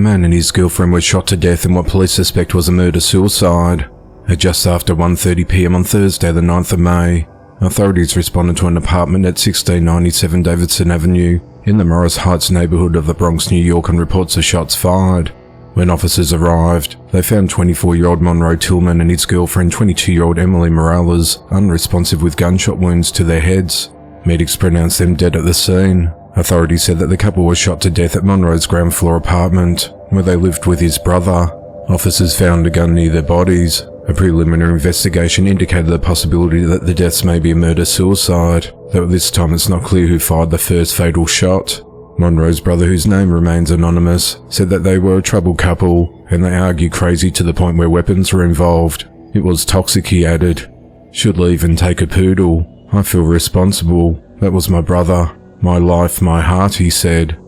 man and his girlfriend were shot to death in what police suspect was a murder-suicide. At just after 1:30 p.m. on Thursday the 9th of May, authorities responded to an apartment at 1697 Davidson Avenue in the Morris Heights neighborhood of the Bronx, New York, and reports of shots fired. When officers arrived, they found 24-year-old Monroe Tillman and his girlfriend, 22-year-old Emily Morales, unresponsive with gunshot wounds to their heads. Medics pronounced them dead at the scene. Authorities said that the couple was shot to death at Monroe's ground floor apartment, where they lived with his brother. Officers found a gun near their bodies. A preliminary investigation indicated the possibility that the deaths may be a murder-suicide, though at this time it's not clear who fired the first fatal shot. Monroe's brother, whose name remains anonymous, said that they were a troubled couple, and they argued crazy to the point where weapons were involved. It was toxic, he added. Should leave and take a poodle. I feel responsible. That was my brother. My life, my heart, he said.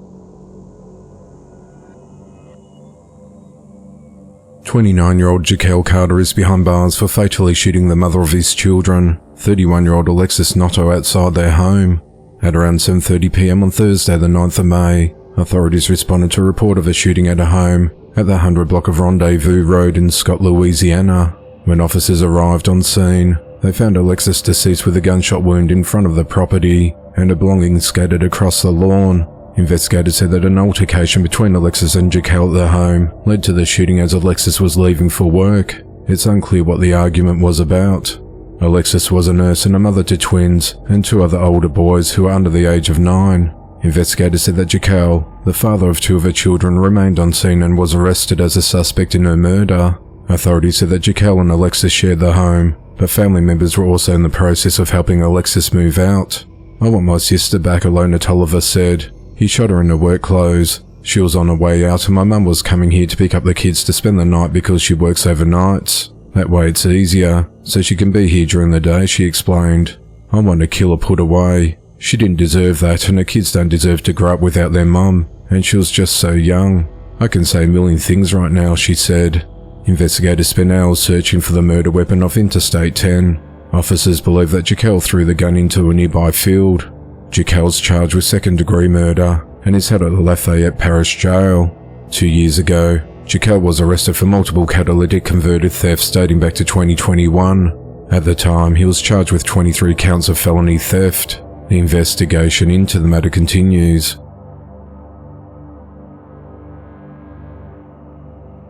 29-year-old Jaquel Carter is behind bars for fatally shooting the mother of his children, 31-year-old Alexis Noto, outside their home. At around 7:30 p.m. on Thursday the 9th of May, authorities responded to a report of a shooting at a home at the 100 block of Rendezvous Road in Scott, Louisiana. When officers arrived on scene, they found Alexis deceased with a gunshot wound in front of the property and her belongings scattered across the lawn. Investigators said that an altercation between Alexis and Jaquel at the home led to the shooting as Alexis was leaving for work. It's unclear what the argument was about. Alexis was a nurse and a mother to twins and 2 other older boys who were under the age of 9. Investigators said that Jaquel, the father of 2 of her children, remained on scene and was arrested as a suspect in her murder. Authorities said that Jaquel and Alexis shared the home, but family members were also in the process of helping Alexis move out. I want my sister back, Alona Tolliver said. He shot her in her work clothes. She was on her way out and my mum was coming here to pick up the kids to spend the night because she works overnights. That way it's easier, so she can be here during the day, she explained. I want to kill her put away. She didn't deserve that, and her kids don't deserve to grow up without their mum, and she was just so young. I can say a million things right now, she said. Investigators spent hours searching for the murder weapon off Interstate 10. Officers believe that Jaquel threw the gun into a nearby field. Jaquel's charged with second-degree murder and is held at the Lafayette Parish Jail. 2 years ago, Jaquel was arrested for multiple catalytic converted thefts dating back to 2021. At the time, he was charged with 23 counts of felony theft. The investigation into the matter continues.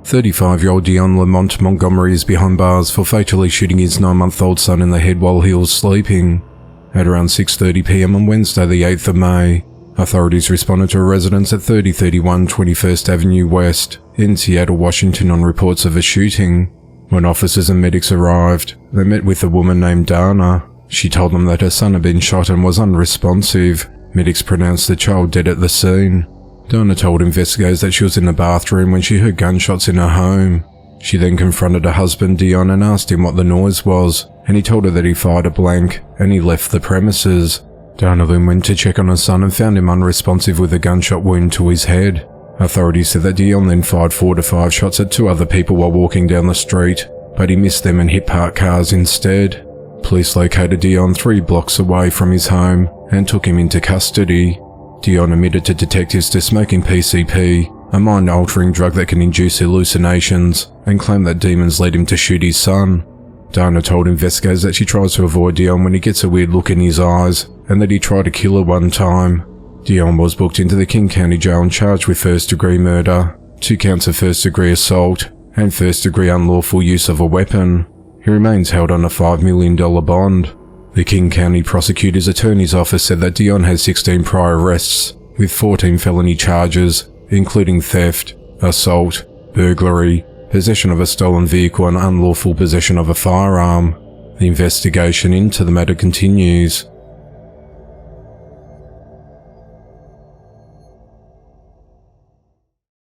35-year-old Dion Lamont Montgomery is behind bars for fatally shooting his 9-month-old son in the head while he was sleeping. At around 6:30 p.m. on Wednesday the 8th of May, authorities responded to a residence at 3031 21st Avenue West in Seattle, Washington on reports of a shooting. When officers and medics arrived, they met with a woman named Dana. She told them that her son had been shot and was unresponsive. Medics pronounced the child dead at the scene. Dana told investigators that she was in the bathroom when she heard gunshots in her home. She then confronted her husband Dion and asked him what the noise was, and he told her that he fired a blank and he left the premises. Dana then went to check on her son and found him unresponsive with a gunshot wound to his head. Authorities said that Dion then fired 4 to 5 shots at 2 other people while walking down the street, but he missed them and hit parked cars instead. Police located Dion 3 blocks away from his home and took him into custody. Dion admitted to detectives to smoking PCP, a mind-altering drug that can induce hallucinations, and claimed that demons led him to shoot his son. Dana told investigators that she tries to avoid Dion when he gets a weird look in his eyes, and that he tried to kill her one time. Dion was booked into the King County Jail and charged with first-degree murder, 2 counts of first-degree assault, and first-degree unlawful use of a weapon. He remains held on a $5 million bond. The King County Prosecutor's Attorney's Office said that Dion has 16 prior arrests, with 14 felony charges, including theft, assault, burglary, possession of a stolen vehicle and unlawful possession of a firearm. The investigation into the matter continues.